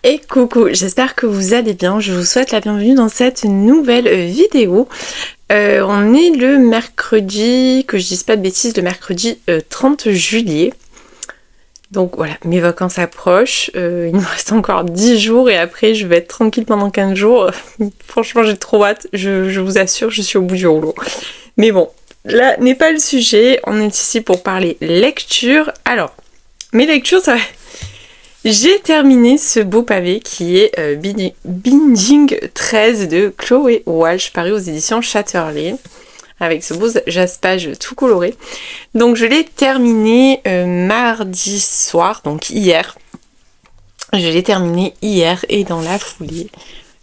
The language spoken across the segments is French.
Et coucou, j'espère que vous allez bien, je vous souhaite la bienvenue dans cette nouvelle vidéo. On est le mercredi, que je dise pas de bêtises, le mercredi 30 juillet. Donc voilà, mes vacances approchent, il me reste encore 10 jours et après je vais être tranquille pendant 15 jours. Franchement j'ai trop hâte, je vous assure, je suis au bout du rouleau. Mais bon, là n'est pas le sujet, on est ici pour parler lecture. Alors, mes lectures, ça va... J'ai terminé ce beau pavé qui est Binging 13 de Chloé Walsh, paru aux éditions Chatterley, avec ce beau jaspage tout coloré. Donc je l'ai terminé mardi soir, donc hier. Je l'ai terminé hier et dans la foulée,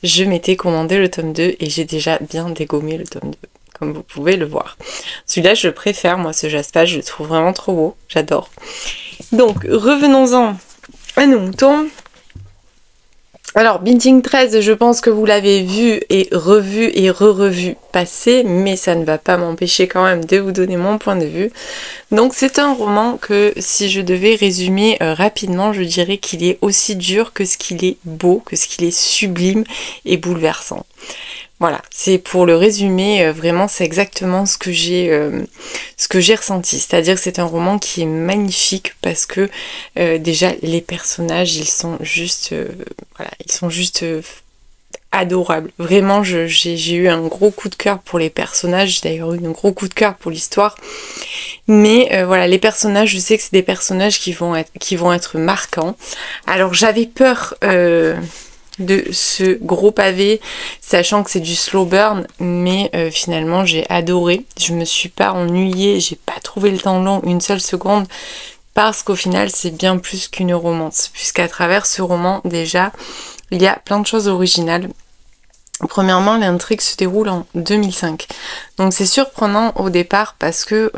je m'étais commandé le tome 2 et j'ai déjà bien dégommé le tome 2, comme vous pouvez le voir. Celui-là, je le préfère, moi, ce jaspage, je le trouve vraiment trop beau, j'adore. Donc, revenons-en à nos moutons. Alors, Binging 13, je pense que vous l'avez vu et re-revu passer, mais ça ne va pas m'empêcher quand même de vous donner mon point de vue. Donc, c'est un roman que, si je devais résumer rapidement, je dirais qu'il est aussi dur que ce qu'il est beau, que ce qu'il est sublime et bouleversant. Voilà, c'est pour le résumer, vraiment c'est exactement ce que j'ai ressenti. C'est-à-dire que c'est un roman qui est magnifique parce que déjà les personnages ils sont juste adorables. Vraiment j'ai eu un gros coup de cœur pour les personnages, j'ai d'ailleurs eu un gros coup de cœur pour l'histoire. Mais voilà, les personnages, je sais que c'est des personnages qui vont être marquants. Alors j'avais peur de ce gros pavé, sachant que c'est du slow burn, mais finalement j'ai adoré. Je me suis pas ennuyée, j'ai pas trouvé le temps long une seule seconde, parce qu'au final c'est bien plus qu'une romance, puisqu'à travers ce roman déjà il y a plein de choses originales. Premièrement, l'intrigue se déroule en 2005, donc c'est surprenant au départ parce que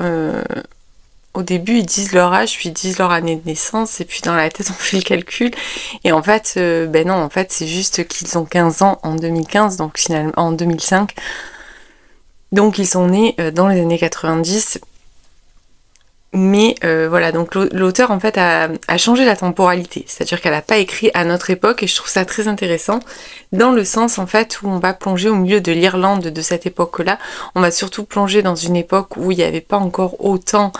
au début, ils disent leur âge, puis ils disent leur année de naissance, et puis dans la tête, on fait le calcul. Et en fait, ben non, en fait, c'est juste qu'ils ont 15 ans en 2015, donc finalement en 2005. Donc ils sont nés dans les années 90. Mais voilà, donc l'auteur en fait a changé la temporalité, c'est-à-dire qu'elle n'a pas écrit à notre époque, et je trouve ça très intéressant, dans le sens en fait où on va plonger au milieu de l'Irlande de cette époque-là. On va surtout plonger dans une époque où il n'y avait pas encore autant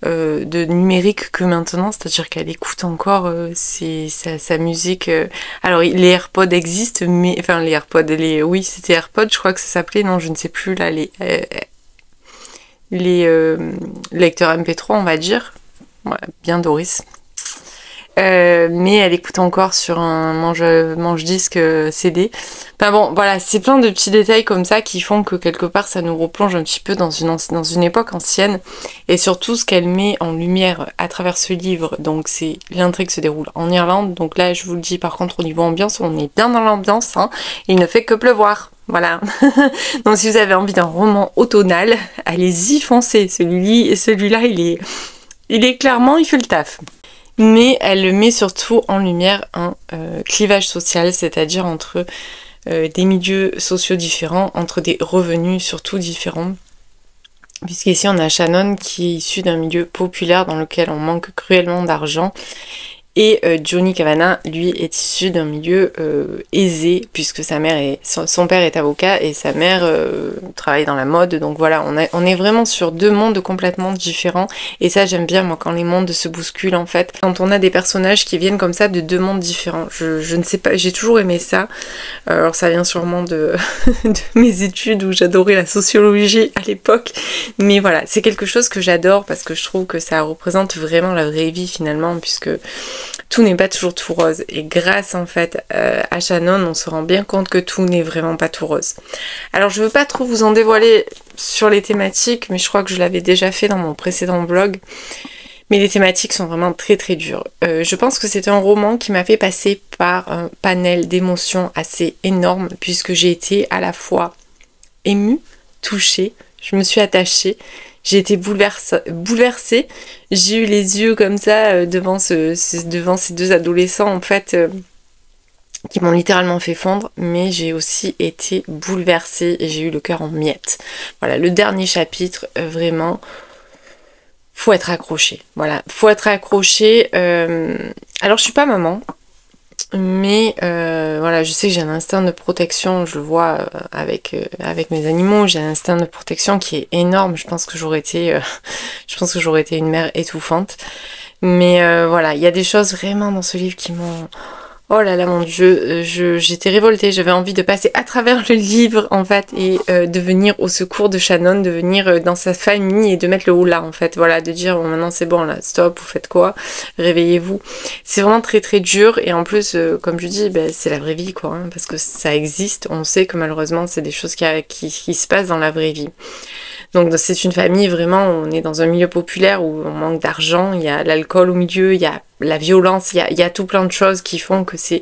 de numérique que maintenant, c'est-à-dire qu'elle écoute encore sa musique. Alors les AirPods existent, mais enfin les AirPods, oui c'était AirPods, je crois que ça s'appelait, non je ne sais plus là, les lecteurs MP3 on va dire, voilà, bien Doris, mais elle écoute encore sur un manche-disque CD. Enfin bon voilà, c'est plein de petits détails comme ça qui font que quelque part ça nous replonge un petit peu dans une époque ancienne, et surtout ce qu'elle met en lumière à travers ce livre. Donc c'est l'intrigue se déroule en Irlande, donc là je vous le dis, par contre au niveau ambiance on est bien dans l'ambiance, hein. Il ne fait que pleuvoir. Voilà. Donc si vous avez envie d'un roman automnal, allez-y, foncez. Celui-là, il est clairement, il fait le taf. Mais elle met surtout en lumière un clivage social, c'est-à-dire entre des milieux sociaux différents, entre des revenus surtout différents. Puisqu'ici on a Shannon qui est issu d'un milieu populaire dans lequel on manque cruellement d'argent. Et Johnny Kavanagh, lui, est issu d'un milieu aisé, puisque son père est avocat et sa mère travaille dans la mode. Donc voilà, on est vraiment sur deux mondes complètement différents. Et ça, j'aime bien, moi, quand les mondes se bousculent, en fait. Quand on a des personnages qui viennent comme ça de deux mondes différents. Je ne sais pas, j'ai toujours aimé ça. Alors ça vient sûrement de mes études où j'adorais la sociologie à l'époque. Mais voilà, c'est quelque chose que j'adore parce que je trouve que ça représente vraiment la vraie vie, finalement, puisque tout n'est pas toujours tout rose, et grâce en fait à Shannon on se rend bien compte que tout n'est vraiment pas tout rose. Alors je veux pas trop vous en dévoiler sur les thématiques, mais je crois que je l'avais déjà fait dans mon précédent vlog, mais les thématiques sont vraiment très très dures. Je pense que c'est un roman qui m'a fait passer par un panel d'émotions assez énorme, puisque j'ai été à la fois émue, touchée, je me suis attachée, j'ai été bouleversée, j'ai eu les yeux comme ça devant ces deux adolescents en fait qui m'ont littéralement fait fondre, mais j'ai aussi été bouleversée et j'ai eu le cœur en miettes. Voilà, le dernier chapitre, vraiment, faut être accroché. Voilà, faut être accroché. Alors je suis pas maman, Mais voilà, je sais que j'ai un instinct de protection, je le vois avec mes animaux, j'ai un instinct de protection qui est énorme. Je pense que j'aurais été, je pense que j'aurais été une mère étouffante. Mais voilà, il y a des choses vraiment dans ce livre qui m'ont... Oh là là mon Dieu, j'étais révoltée, j'avais envie de passer à travers le livre en fait et de venir au secours de Shannon, de venir dans sa famille et de mettre le haut là en fait, voilà, de dire bon maintenant c'est bon là, stop, vous faites quoi, réveillez-vous. C'est vraiment très très dur et en plus comme je dis, ben, c'est la vraie vie quoi, hein, parce que ça existe, on sait que malheureusement c'est des choses qui se passent dans la vraie vie. Donc c'est une famille vraiment, on est dans un milieu populaire où on manque d'argent, il y a l'alcool au milieu, il y a la violence, il y a tout plein de choses qui font que c'est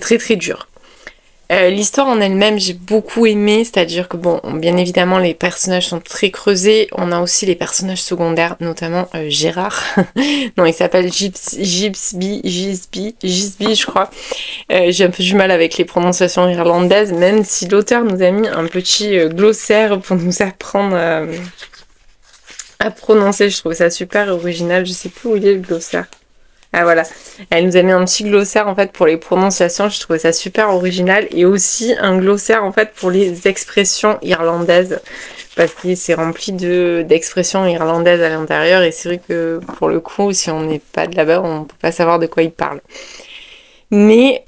très très dur. L'histoire en elle-même, j'ai beaucoup aimé, c'est-à-dire que bon, bien évidemment les personnages sont très creusés, on a aussi les personnages secondaires, notamment Gérard, non il s'appelle Gisby, je crois, j'ai un peu du mal avec les prononciations irlandaises, même si l'auteur nous a mis un petit glossaire pour nous apprendre à prononcer, je trouve ça super original, je sais plus où il est le glossaire. Ah voilà, elle nous a mis un petit glossaire en fait pour les prononciations, je trouvais ça super original et aussi un glossaire en fait pour les expressions irlandaises parce qu'il s'est rempli d'expressions irlandaises à l'intérieur et c'est vrai que pour le coup si on n'est pas de là-bas on peut pas savoir de quoi il parle. Mais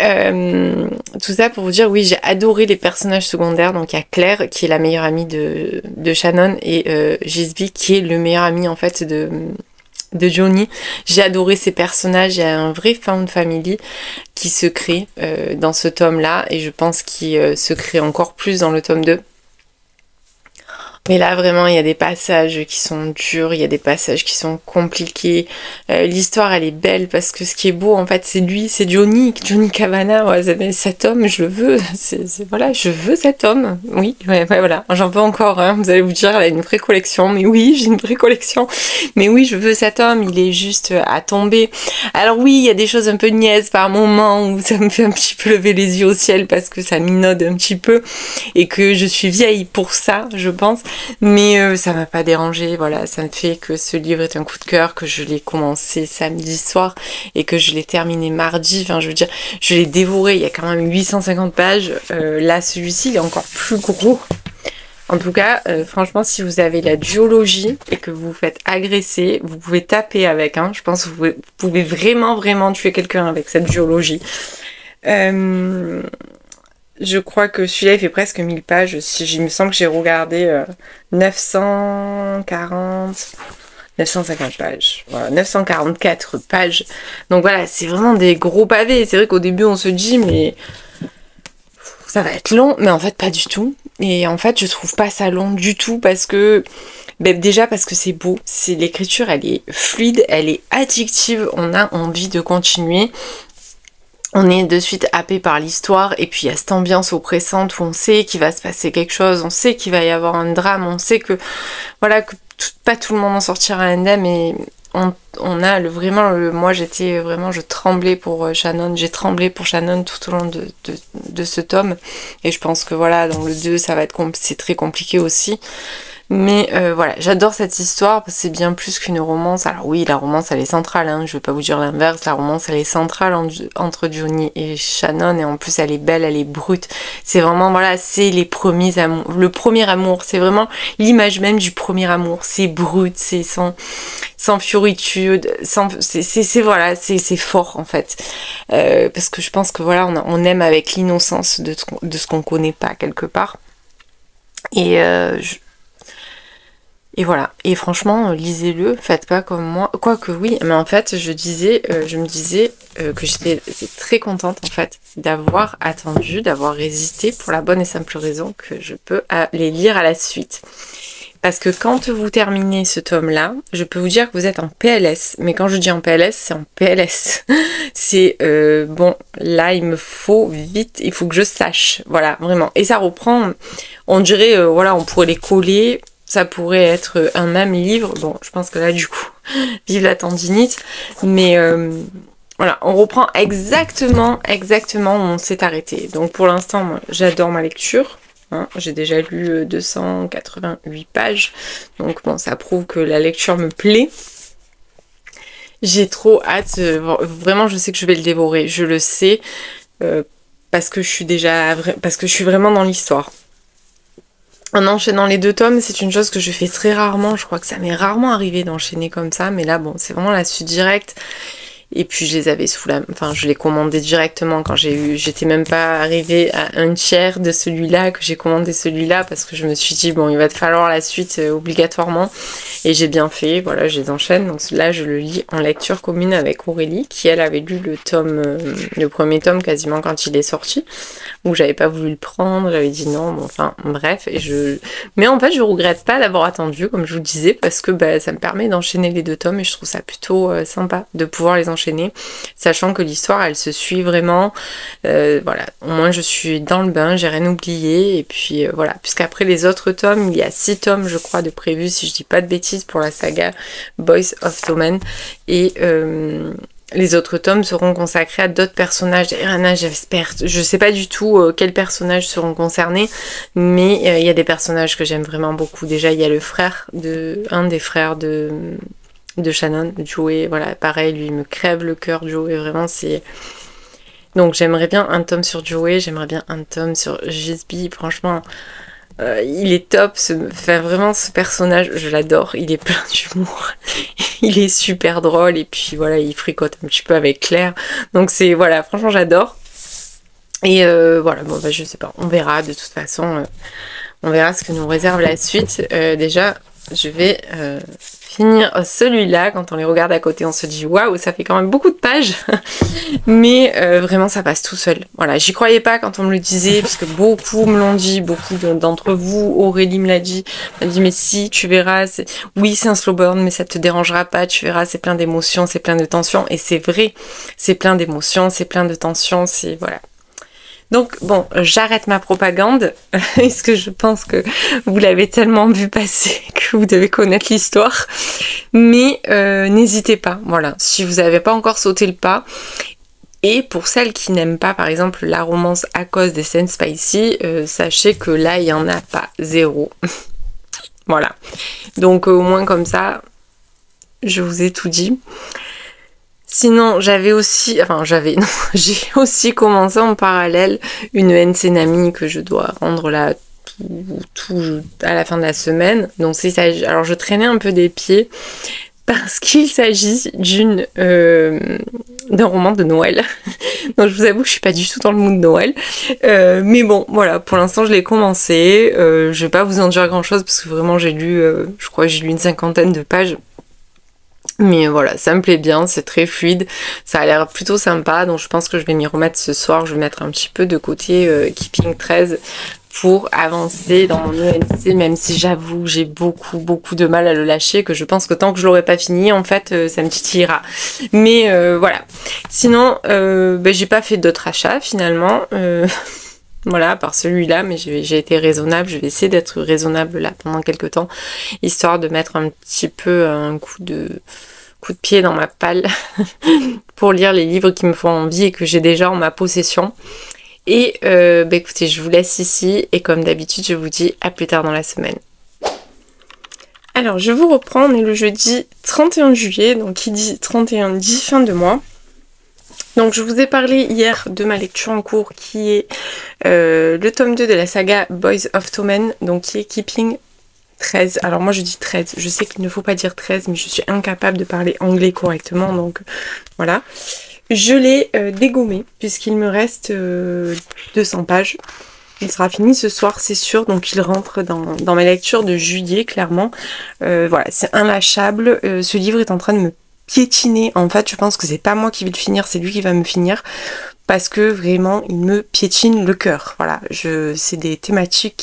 tout ça pour vous dire, oui, j'ai adoré les personnages secondaires. Donc il y a Claire qui est la meilleure amie de Shannon et Gisby qui est le meilleur ami en fait de Johnny. J'ai adoré ces personnages, il y a un vrai found family qui se crée dans ce tome-là et je pense qu'il se crée encore plus dans le tome 2. Mais là, vraiment, il y a des passages qui sont durs, il y a des passages qui sont compliqués. L'histoire, elle est belle parce que ce qui est beau, en fait, c'est lui, c'est Johnny Cavanagh. Ouais, cet homme, je le veux. Voilà, je veux cet homme. Oui, ouais, voilà. J'en veux encore, hein. Vous allez vous dire, elle a une vraie collection. Mais oui, j'ai une vraie collection. Mais oui, je veux cet homme. Il est juste à tomber. Alors oui, il y a des choses un peu niaises par moments où ça me fait un petit peu lever les yeux au ciel parce que ça minaude un petit peu et que je suis vieille pour ça, je pense. Mais ça m'a pas dérangé, voilà, ça me fait que ce livre est un coup de cœur, que je l'ai commencé samedi soir et que je l'ai terminé mardi, enfin je veux dire, je l'ai dévoré, il y a quand même 850 pages, là celui-ci il est encore plus gros. En tout cas, franchement, si vous avez la duologie et que vous vous faites agresser, vous pouvez taper avec, hein, je pense que vous pouvez vraiment tuer quelqu'un avec cette duologie. Je crois que celui-là, il fait presque 1000 pages. Si, il me semble que j'ai regardé 950 pages. Voilà, 944 pages. Donc voilà, c'est vraiment des gros pavés. C'est vrai qu'au début, on se dit, mais ça va être long. Mais en fait, pas du tout. Et en fait, je trouve pas ça long du tout parce que... Ben déjà parce que c'est beau. L'écriture, elle est fluide, elle est addictive. On a envie de continuer. On est de suite happé par l'histoire et puis il y a cette ambiance oppressante où on sait qu'il va se passer quelque chose, on sait qu'il va y avoir un drame, on sait que voilà que pas tout le monde en sortira indemne et on a moi j'étais vraiment, je tremblais pour Shannon, j'ai tremblé pour Shannon tout au long de ce tome et je pense que voilà dans le 2 ça va être c'est très compliqué aussi. Mais voilà, j'adore cette histoire parce que c'est bien plus qu'une romance. Alors oui, la romance elle est centrale, hein, je vais pas vous dire l'inverse, la romance elle est centrale entre Johnny et Shannon et en plus elle est belle, elle est brute. C'est vraiment, voilà, c'est les premiers amours, le premier amour, c'est vraiment l'image même du premier amour. C'est brut, c'est sans fioritude, c'est voilà, c'est fort en fait. Parce que je pense que voilà, on aime avec l'innocence de ce qu'on connaît pas quelque part. Et voilà, et franchement, lisez-le, faites pas comme moi. Quoique oui, mais en fait, je me disais que j'étais très contente en fait d'avoir attendu, d'avoir résisté pour la bonne et simple raison que je peux les lire à la suite. Parce que quand vous terminez ce tome-là, je peux vous dire que vous êtes en PLS. Mais quand je dis en PLS, c'est en PLS. C'est bon, là il me faut vite, il faut que je sache. Voilà, vraiment. Et ça reprend, on dirait, voilà, on pourrait les coller. Ça pourrait être un même livre. Bon, je pense que là, du coup, vive la tendinite. Mais voilà, on reprend exactement où on s'est arrêté. Donc pour l'instant, moi, j'adore ma lecture. Hein, j'ai déjà lu 288 pages. Donc bon, ça prouve que la lecture me plaît. J'ai trop hâte, vraiment je sais que je vais le dévorer, je le sais, parce que je suis parce que je suis vraiment dans l'histoire. En enchaînant les 2 tomes, c'est une chose que je fais très rarement, je crois que ça m'est rarement arrivé d'enchaîner comme ça, mais là bon, c'est vraiment la suite directe. Et puis je les avais sous la... Enfin, je les commandais directement quand j'ai eu... J'étais même pas arrivée à un tiers de celui-là, que j'ai commandé celui-là, parce que je me suis dit, bon, il va te falloir la suite obligatoirement. Et j'ai bien fait, voilà, je les enchaîne. Donc là, je le lis en lecture commune avec Aurélie, qui elle avait lu le tome, le premier tome quasiment quand il est sorti, où j'avais pas voulu le prendre, j'avais dit non, bon, enfin, bref. Mais en fait, je regrette pas d'avoir attendu, comme je vous le disais, parce que bah, ça me permet d'enchaîner les 2 tomes, et je trouve ça plutôt sympa de pouvoir les enchaîner, sachant que l'histoire elle se suit vraiment, voilà, au moins je suis dans le bain, j'ai rien oublié, et puis voilà, puisqu'après les autres tomes, il y a 6 tomes je crois de prévus, si je dis pas de bêtises, pour la saga Boys of Tommen, et les autres tomes seront consacrés à d'autres personnages. Anna, j'espère, je sais pas du tout quels personnages seront concernés, mais il y a des personnages que j'aime vraiment beaucoup. Déjà il y a le frère un des frères de Shannon, Joey, voilà, pareil, lui il me crève le cœur, Joey, vraiment c'est... Donc j'aimerais bien un tome sur Joey, j'aimerais bien un tome sur Gisby, franchement, il est top, enfin, vraiment ce personnage, je l'adore, il est plein d'humour, il est super drôle, et puis voilà, il fricote un petit peu avec Claire, donc c'est, voilà, franchement j'adore. Et voilà, bon bah je sais pas, on verra de toute façon, on verra ce que nous réserve la suite. Déjà, je vais finir celui-là. Quand on les regarde à côté, on se dit waouh, ça fait quand même beaucoup de pages. Mais vraiment, ça passe tout seul. Voilà, j'y croyais pas quand on me le disait, parce que beaucoup me l'ont dit, beaucoup d'entre vous, Aurélie me l'a dit, m'a dit mais si, tu verras, oui c'est un slow burn, mais ça te dérangera pas, tu verras, c'est plein d'émotions, c'est plein de tensions. Et c'est vrai, c'est plein d'émotions, c'est plein de tensions, c'est voilà. Donc bon, j'arrête ma propagande, parce que je pense que vous l'avez tellement vu passer que vous devez connaître l'histoire. Mais n'hésitez pas, voilà, si vous n'avez pas encore sauté le pas. Et pour celles qui n'aiment pas par exemple la romance à cause des scènes spicy, sachez que là il n'y en a pas, zéro. Voilà. Donc au moins comme ça, je vous ai tout dit. Sinon, j'ai aussi commencé en parallèle une NC Nami que je dois rendre là tout à la fin de la semaine. Donc alors je traînais un peu des pieds parce qu'il s'agit d'un roman de Noël. Donc je vous avoue que je suis pas du tout dans le mood de Noël. Mais bon, voilà, pour l'instant je l'ai commencé. Je vais pas vous en dire grand chose parce que vraiment j'ai lu, je crois que j'ai lu une 50aine de pages. Mais voilà, ça me plaît bien, c'est très fluide, ça a l'air plutôt sympa, donc je pense que je vais m'y remettre ce soir, je vais mettre un petit peu de côté Keeping 13 pour avancer dans mon ENC, même si j'avoue j'ai beaucoup de mal à le lâcher, que je pense que tant que je l'aurai pas fini, en fait, ça me titillera. Mais voilà. Sinon, j'ai pas fait d'autres achats finalement. Voilà, à part celui-là, mais j'ai été raisonnable, je vais essayer d'être raisonnable là pendant quelques temps, histoire de mettre un petit peu un coup de pied dans ma palle pour lire les livres qui me font envie et que j'ai déjà en ma possession. Et écoutez, je vous laisse ici et comme d'habitude, je vous dis à plus tard dans la semaine. Alors, je vous reprends, on est le jeudi 31 juillet, donc qui dit 31 dit fin de mois. Donc je vous ai parlé hier de ma lecture en cours qui est le tome 2 de la saga Boys of Tommen, donc qui est Keeping 13. Alors moi je dis 13, je sais qu'il ne faut pas dire 13 mais je suis incapable de parler anglais correctement donc voilà. Je l'ai dégommé puisqu'il me reste 200 pages. Il sera fini ce soir c'est sûr, donc il rentre dans ma lecture de juillet clairement. Voilà, c'est inlâchable, ce livre est en train de me piétiner, en fait je pense que c'est pas moi qui vais le finir, c'est lui qui va me finir parce que vraiment il me piétine le cœur, voilà, c'est des thématiques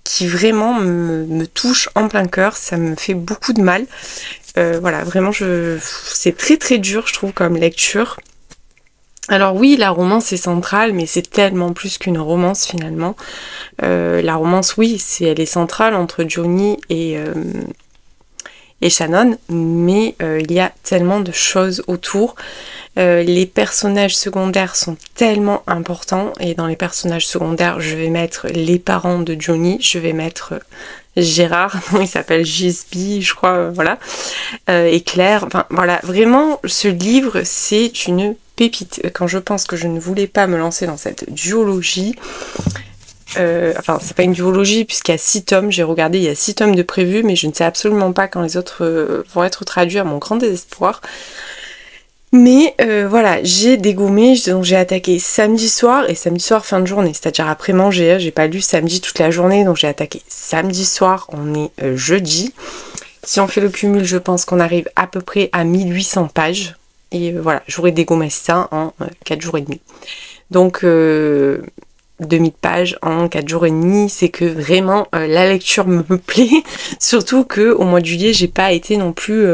qui vraiment me touchent en plein cœur, ça me fait beaucoup de mal, voilà, vraiment c'est très dur je trouve comme lecture. Alors oui, la romance est centrale, mais c'est tellement plus qu'une romance finalement. La romance, oui, elle est centrale entre Johnny et Shannon, mais il y a tellement de choses autour. Les personnages secondaires sont tellement importants, et dans les personnages secondaires, je vais mettre les parents de Johnny, je vais mettre Gérard, non, il s'appelle Gisby, je crois, voilà, et Claire, enfin voilà, vraiment, ce livre, c'est une pépite. Quand je pense que je ne voulais pas me lancer dans cette duologie, enfin, c'est pas une duologie puisqu'il y a 6 tomes, j'ai regardé, il y a 6 tomes de prévus, mais je ne sais absolument pas quand les autres vont être traduits, à mon grand désespoir. Mais voilà, j'ai dégommé, donc j'ai attaqué samedi soir, et samedi soir fin de journée, c'est-à-dire après manger, j'ai pas lu samedi toute la journée, donc j'ai attaqué samedi soir, on est jeudi. Si on fait le cumul, je pense qu'on arrive à peu près à 1800 pages, et voilà, j'aurais dégommé ça en 4 jours et demi. Donc 2000 pages en 4 jours et demi, c'est que vraiment la lecture me plaît, surtout que au mois de juillet j'ai pas été non plus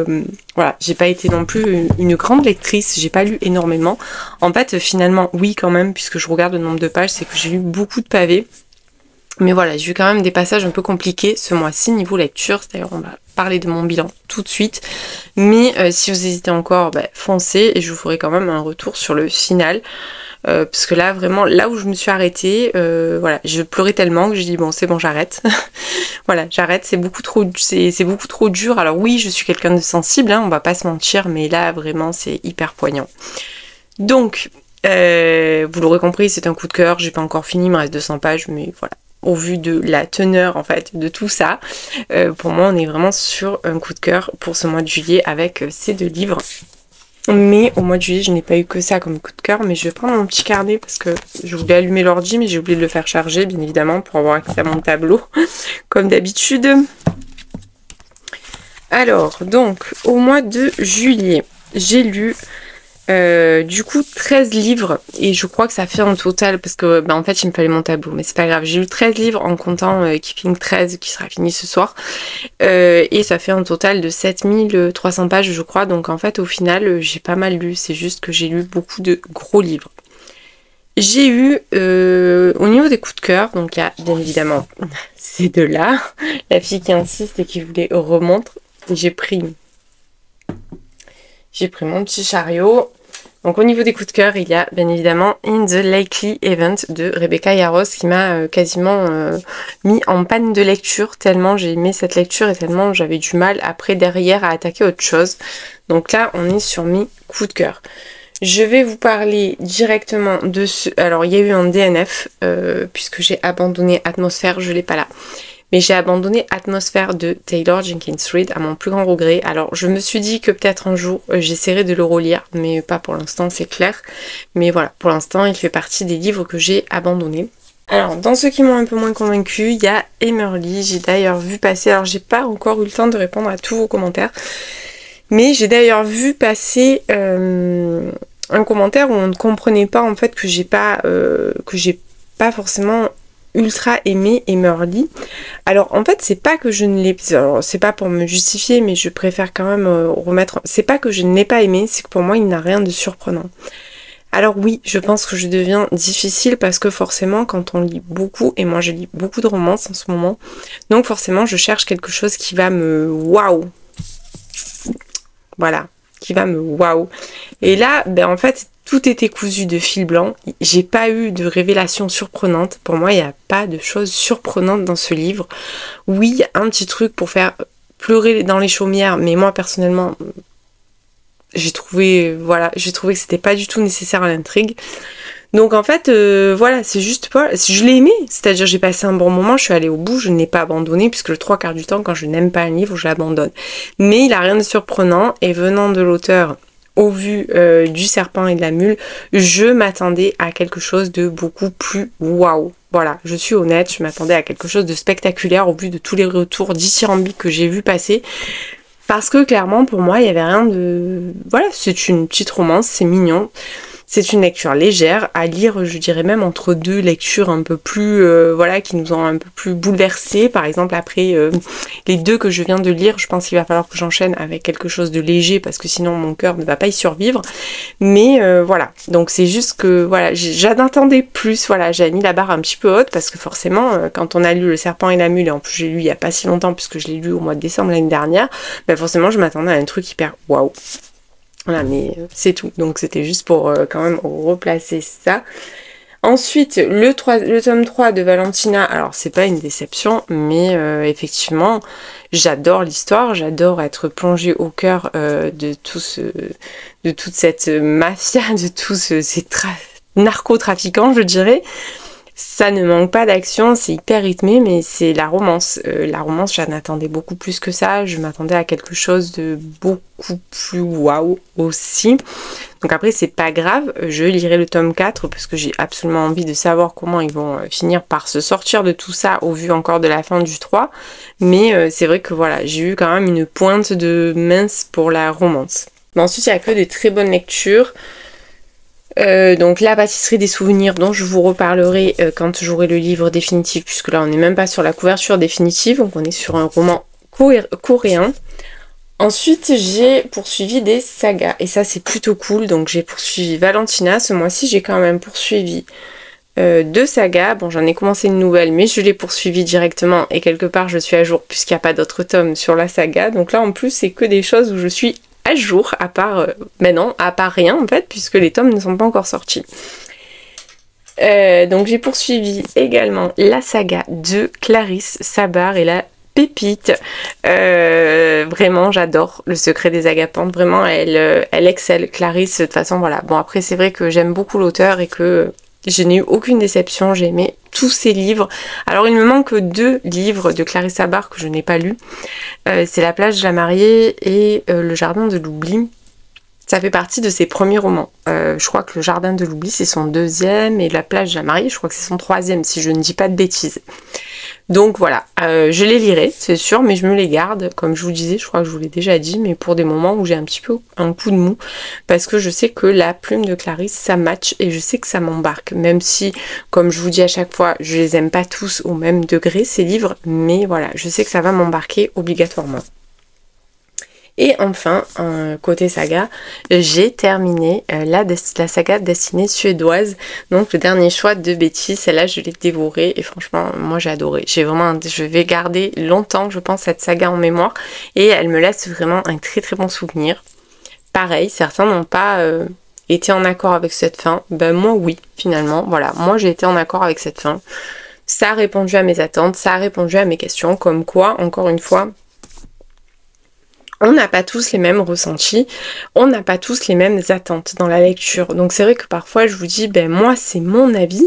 voilà, j'ai pas été non plus une grande lectrice, j'ai pas lu énormément. En fait finalement oui quand même, puisque je regarde le nombre de pages, c'est que j'ai lu beaucoup de pavés. Mais voilà, j'ai eu quand même des passages un peu compliqués ce mois-ci niveau lecture, d'ailleurs on va parler de mon bilan tout de suite. Mais si vous hésitez encore, foncez, et je vous ferai quand même un retour sur le final. Parce que là vraiment, là où je me suis arrêtée, voilà, je pleurais tellement que j'ai dit bon c'est bon j'arrête. Voilà, j'arrête, c'est beaucoup trop dur. Alors oui, je suis quelqu'un de sensible, hein, on va pas se mentir, mais là vraiment c'est hyper poignant. Donc vous l'aurez compris, c'est un coup de cœur, j'ai pas encore fini, il me reste 200 pages, mais voilà. Au vu de la teneur en fait de tout ça, pour moi on est vraiment sur un coup de cœur pour ce mois de juillet avec ces 2 livres. Mais au mois de juillet, je n'ai pas eu que ça comme coup de cœur, mais je vais prendre mon petit carnet parce que je voulais allumer l'ordi, mais j'ai oublié de le faire charger, bien évidemment, pour avoir accès à mon tableau, comme d'habitude. Alors, donc, au mois de juillet, j'ai lu du coup 13 livres, et je crois que ça fait en total, parce que en fait il me fallait mon tableau, mais c'est pas grave, j'ai lu 13 livres en comptant Keeping 13 qui sera fini ce soir, et ça fait un total de 7300 pages je crois, donc en fait au final j'ai pas mal lu, c'est juste que j'ai lu beaucoup de gros livres. J'ai eu au niveau des coups de cœur, donc il y a bien évidemment ces 2 là, la fille qui insiste et qui voulait remontre, et j'ai pris mon petit chariot. Donc au niveau des coups de cœur, il y a bien évidemment In the Likely Event de Rebecca Yarros qui m'a quasiment mis en panne de lecture, tellement j'ai aimé cette lecture et tellement j'avais du mal après derrière à attaquer autre chose. Donc là on est sur mes coups de cœur. Je vais vous parler directement de ce... Alors il y a eu un DNF puisque j'ai abandonné Atmosphère, je l'ai pas là. Mais j'ai abandonné Atmosphère de Taylor Jenkins Reid à mon plus grand regret. Alors je me suis dit que peut-être un jour j'essaierai de le relire, mais pas pour l'instant c'est clair. Mais voilà, pour l'instant il fait partie des livres que j'ai abandonnés. Alors dans ceux qui m'ont un peu moins convaincue, il y a Emmerly. J'ai d'ailleurs vu passer, alors j'ai pas encore eu le temps de répondre à tous vos commentaires, mais j'ai d'ailleurs vu passer un commentaire où on ne comprenait pas en fait que j'ai pas forcément ultra aimé Emmerly. Alors en fait c'est pas que je ne l'ai, alors c'est pas pour me justifier, mais je préfère quand même remettre, c'est pas que je ne l'ai pas aimé, c'est que pour moi il n'a rien de surprenant. Alors oui, je pense que je deviens difficile parce que forcément quand on lit beaucoup, et moi je lis beaucoup de romances en ce moment, donc forcément je cherche quelque chose qui va me waouh, voilà, qui va me waouh. Et là en fait tout était cousu de fil blanc, j'ai pas eu de révélation surprenante. Pour moi, il n'y a pas de choses surprenantes dans ce livre. Oui, un petit truc pour faire pleurer dans les chaumières, mais moi, personnellement, j'ai trouvé que c'était pas du tout nécessaire à l'intrigue. Donc en fait, voilà, c'est juste pas... Je l'ai aimé, c'est-à-dire j'ai passé un bon moment, je suis allée au bout, je ne l'ai pas abandonné, puisque le 3/4 du temps, quand je n'aime pas un livre, je l'abandonne. Mais il a rien de surprenant, et venant de l'auteur... Au vu du serpent et de la mule, je m'attendais à quelque chose de beaucoup plus waouh. Voilà, je suis honnête, je m'attendais à quelque chose de spectaculaire au vu de tous les retours dithyrambiques que j'ai vu passer. Parce que clairement, pour moi, il n'y avait rien de... Voilà, c'est une petite romance, c'est mignon. C'est une lecture légère à lire, je dirais même entre deux lectures un peu plus, voilà, qui nous ont un peu plus bouleversés. Par exemple, après les deux que je viens de lire, je pense qu'il va falloir que j'enchaîne avec quelque chose de léger parce que sinon mon cœur ne va pas y survivre. Mais voilà, donc c'est juste que voilà, j'en attendais plus. Voilà, j'ai mis la barre un petit peu haute parce que forcément, quand on a lu Le Serpent et la Mule, et en plus j'ai lu il y a pas si longtemps puisque je l'ai lu au mois de décembre l'année dernière, ben forcément je m'attendais à un truc hyper waouh. Voilà, mais c'est tout. Donc c'était juste pour quand même replacer ça. Ensuite, le tome 3 de Valentina, alors c'est pas une déception, mais effectivement, j'adore l'histoire, j'adore être plongée au cœur de toute cette mafia, de tous ces narcotrafiquants, je dirais. Ça ne manque pas d'action, c'est hyper rythmé, mais c'est la romance. La romance, j'en attendais beaucoup plus que ça. Je m'attendais à quelque chose de beaucoup plus waouh aussi. Donc après, c'est pas grave. Je lirai le tome 4 parce que j'ai absolument envie de savoir comment ils vont finir par se sortir de tout ça au vu encore de la fin du 3. Mais c'est vrai que voilà, j'ai eu quand même une pointe de mince pour la romance. Mais ensuite, il n'y a que de très bonnes lectures. Donc La pâtisserie des souvenirs dont je vous reparlerai quand j'aurai le livre définitif, puisque là on n'est même pas sur la couverture définitive, donc on est sur un roman coréen. Ensuite j'ai poursuivi des sagas et ça c'est plutôt cool, donc j'ai poursuivi Valentina, ce mois-ci j'ai quand même poursuivi 2 sagas, bon j'en ai commencé une nouvelle mais je l'ai poursuivi directement et quelque part je suis à jour puisqu'il n'y a pas d'autres tomes sur la saga, donc là en plus c'est que des choses où je suis à jour, à part, à part rien en fait, puisque les tomes ne sont pas encore sortis. Donc j'ai poursuivi également la saga de Clarisse Sabart et la pépite. Vraiment j'adore Le secret des agapantes, vraiment elle excelle Clarisse, de toute façon voilà. Bon après c'est vrai que j'aime beaucoup l'auteur et que je n'ai eu aucune déception, j'ai aimé tous ses livres. Alors il me manque 2 livres de Clarisse Sabart que je n'ai pas lus. C'est La plage de la mariée et Le jardin de l'oubli. Ça fait partie de ses premiers romans. Je crois que Le jardin de l'oubli c'est son 2e et La plage de la mariée je crois que c'est son 3e si je ne dis pas de bêtises. Donc voilà, je les lirai, c'est sûr, mais je me les garde, comme je vous disais, je crois que je vous l'ai déjà dit, mais pour des moments où j'ai un petit peu un coup de mou, parce que je sais que la plume de Clarisse, ça match, et je sais que ça m'embarque, même si, comme je vous dis à chaque fois, je les aime pas tous au même degré, ces livres, mais voilà, je sais que ça va m'embarquer obligatoirement. Et enfin, côté saga, j'ai terminé la saga destinée suédoise, donc le dernier choix de Betty, celle-là je l'ai dévorée et franchement moi j'ai adoré. Je vais garder longtemps je pense cette saga en mémoire et elle me laisse vraiment un très très bon souvenir. Pareil, certains n'ont pas été en accord avec cette fin, ben moi oui finalement, voilà, moi j'ai été en accord avec cette fin. Ça a répondu à mes attentes, ça a répondu à mes questions, comme quoi, encore une fois, on n'a pas tous les mêmes ressentis, on n'a pas tous les mêmes attentes dans la lecture. Donc c'est vrai que parfois je vous dis, ben moi c'est mon avis,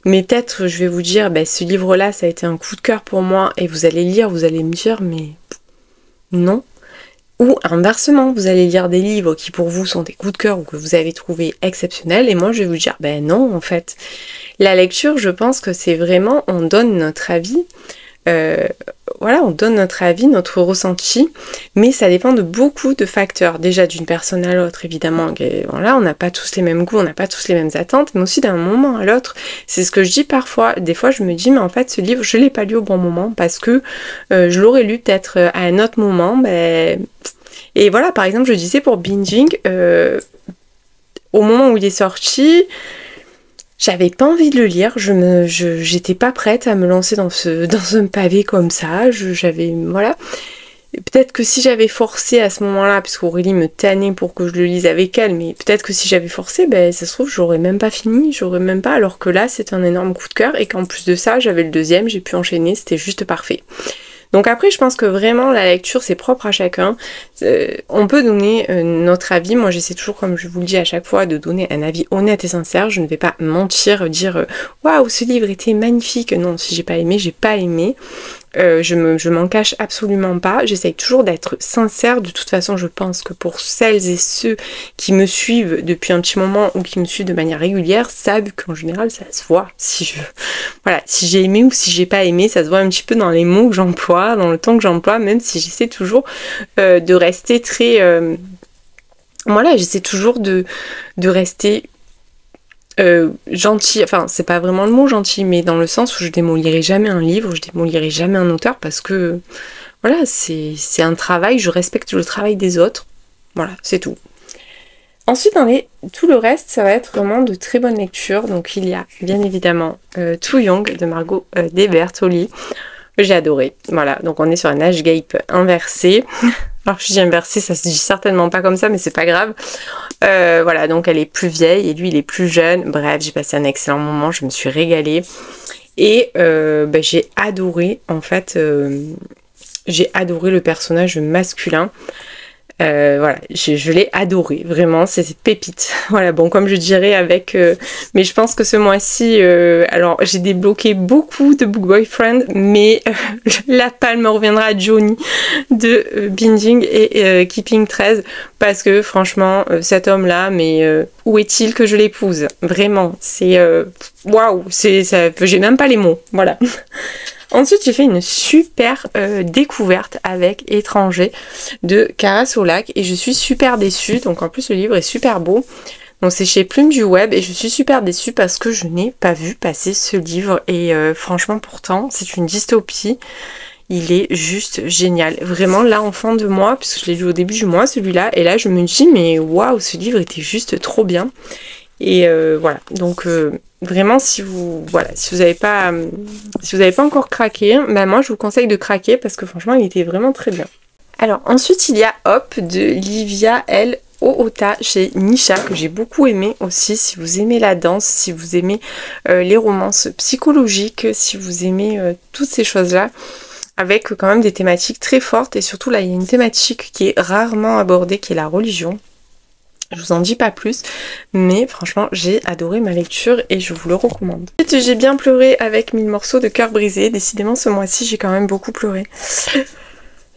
mais peut-être je vais vous dire, ben ce livre-là ça a été un coup de cœur pour moi, et vous allez lire, vous allez me dire, mais non. Ou inversement, vous allez lire des livres qui pour vous sont des coups de cœur ou que vous avez trouvé exceptionnels, et moi je vais vous dire, ben non en fait. La lecture, je pense que c'est vraiment, on donne notre avis, voilà, on donne notre avis, notre ressenti, mais ça dépend de beaucoup de facteurs. Déjà d'une personne à l'autre, évidemment, voilà, on n'a pas tous les mêmes goûts, on n'a pas tous les mêmes attentes, mais aussi d'un moment à l'autre. C'est ce que je dis parfois. Des fois, je me dis, mais en fait, ce livre, je l'ai pas lu au bon moment parce que je l'aurais lu peut-être à un autre moment. Ben... Et voilà, par exemple, je disais pour Binging, au moment où il est sorti, j'avais pas envie de le lire, j'étais pas prête à me lancer dans un pavé comme ça, voilà. Peut-être que si j'avais forcé à ce moment-là, parce qu'Aurélie me tannait pour que je le lise avec elle, mais peut-être que si j'avais forcé, ben ça se trouve j'aurais même pas fini, alors que là c'est un énorme coup de cœur, et qu'en plus de ça j'avais le 2e, j'ai pu enchaîner, c'était juste parfait. Donc après, je pense que vraiment la lecture c'est propre à chacun. On peut donner notre avis. Moi j'essaie toujours, comme je vous le dis à chaque fois, de donner un avis honnête et sincère. Je ne vais pas mentir, dire waouh ce livre était magnifique. Non, si j'ai pas aimé, j'ai pas aimé. Je m'en cache absolument pas, j'essaye toujours d'être sincère. De toute façon je pense que pour celles et ceux qui me suivent depuis un petit moment ou qui me suivent de manière régulière savent qu'en général ça se voit si j'ai aimé ou si j'ai pas aimé, ça se voit un petit peu dans les mots que j'emploie, dans le ton que j'emploie, même si j'essaie toujours de rester très j'essaie toujours de rester gentil, enfin c'est pas vraiment le mot gentil, mais dans le sens où je démolirai jamais un livre, je démolirai jamais un auteur parce que voilà, c'est un travail, je respecte le travail des autres. Voilà, c'est tout. Ensuite, tout le reste, ça va être vraiment de très bonnes lectures. Donc il y a bien évidemment Too Young de Margot Desbertoli. J'ai adoré. Voilà, donc on est sur un age gap inversé. Alors je dis inversé, ça se dit certainement pas comme ça, mais c'est pas grave. Voilà, donc elle est plus vieille et lui il est plus jeune. Bref, j'ai passé un excellent moment, je me suis régalée. Et j'ai adoré, en fait, j'ai adoré le personnage masculin. Voilà, je l'ai adoré, vraiment, c'est pépite. Voilà, bon, comme je dirais avec... mais je pense que ce mois-ci, alors j'ai débloqué beaucoup de Book Boyfriend, mais la palme reviendra à Johnny de Binging et Keeping 13, parce que franchement, cet homme-là, mais où est-il que je l'épouse? Vraiment, c'est... waouh, j'ai même pas les mots, voilà. Ensuite, j'ai fait une super découverte avec Étranger de Cara Solac et je suis super déçue. Donc en plus, le livre est super beau. Donc c'est chez Plume du Web et je suis super déçue parce que je n'ai pas vu passer ce livre. Et franchement, pourtant, c'est une dystopie. Il est juste génial. Vraiment, là, en fin de mois, puisque je l'ai lu au début du mois, celui-là. Et là, je me dis, mais waouh, ce livre était juste trop bien. Et voilà, donc vraiment si vous n'avez pas encore craqué, bah moi je vous conseille de craquer parce que franchement il était vraiment très bien. Alors ensuite il y a Hop de Livia L. Oota chez Nisha que j'ai beaucoup aimé aussi. Si vous aimez la danse, si vous aimez les romances psychologiques, si vous aimez toutes ces choses là, avec quand même des thématiques très fortes et surtout là il y a une thématique qui est rarement abordée qui est la religion. Je vous en dis pas plus, mais franchement j'ai adoré ma lecture et je vous le recommande. Ensuite j'ai bien pleuré avec 1000 morceaux de cœur brisé. Décidément ce mois-ci j'ai quand même beaucoup pleuré.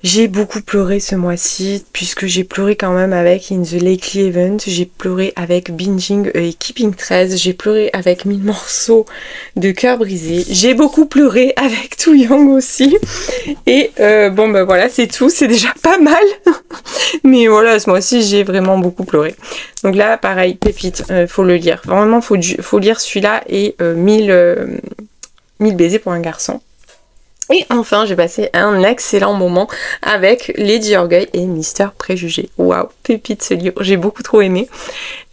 J'ai beaucoup pleuré ce mois-ci, puisque j'ai pleuré quand même avec In the Lakely Event, j'ai pleuré avec Binging et Keeping 13, j'ai pleuré avec 1000 morceaux de cœur brisé, j'ai beaucoup pleuré avec Too Young aussi, et bon bah voilà c'est tout, c'est déjà pas mal, mais voilà ce mois-ci j'ai vraiment beaucoup pleuré. Donc là pareil, pépite, faut le lire, vraiment faut lire celui-là et 1000 baisers pour un garçon. Et enfin, j'ai passé un excellent moment avec Lady Orgueil et Mister Préjugé. Waouh, pépite ce livre, j'ai beaucoup trop aimé.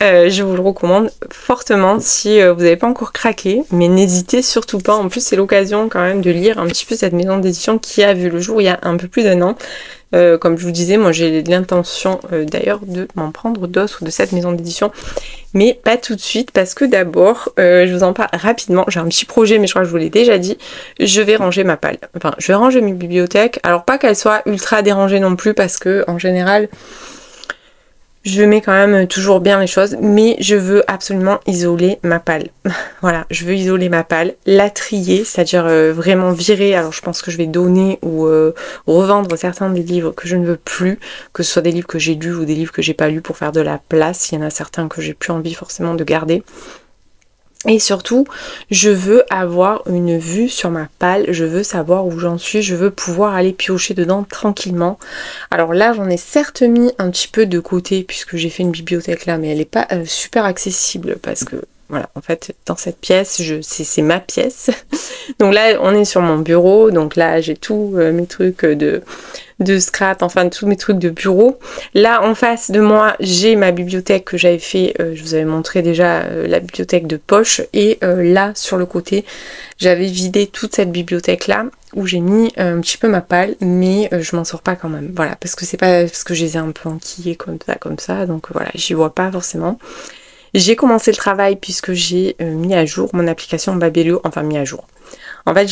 Je vous le recommande fortement si vous n'avez pas encore craqué, mais n'hésitez surtout pas. En plus, c'est l'occasion quand même de lire un petit peu cette maison d'édition qui a vu le jour il y a un peu plus d'un an. Comme je vous disais, moi j'ai l'intention d'ailleurs de m'en prendre d'autres de cette maison d'édition, mais pas tout de suite parce que d'abord, je vous en parle rapidement, j'ai un petit projet mais je crois que je vous l'ai déjà dit, je vais ranger ma palle, enfin je vais ranger mes bibliothèques, alors pas qu'elle soit ultra dérangée non plus parce que en général je mets quand même toujours bien les choses, mais je veux absolument isoler ma palle. Voilà, je veux isoler ma palle, la trier, c'est-à-dire vraiment virer. Alors je pense que je vais donner ou revendre certains des livres que je ne veux plus, que ce soit des livres que j'ai lus ou des livres que j'ai pas lus pour faire de la place. Il y en a certains que j'ai plus envie forcément de garder. Et surtout, je veux avoir une vue sur ma palle, je veux savoir où j'en suis, je veux pouvoir aller piocher dedans tranquillement. Alors là, j'en ai certes mis un petit peu de côté puisque j'ai fait une bibliothèque là, mais elle n'est pas super accessible parce que voilà, en fait, dans cette pièce, c'est ma pièce. Donc là, on est sur mon bureau, donc là, j'ai tous mes trucs de scrap, enfin tous mes trucs de bureau. Là en face de moi j'ai ma bibliothèque que j'avais fait, je vous avais montré déjà la bibliothèque de poche, et là sur le côté j'avais vidé toute cette bibliothèque là où j'ai mis un petit peu ma palle, mais je m'en sors pas quand même, voilà, parce que c'est pas parce que je les ai un peu enquillés comme ça, donc voilà, j'y vois pas forcément. J'ai commencé le travail puisque j'ai mis à jour mon application Babelio, enfin mis à jour. En fait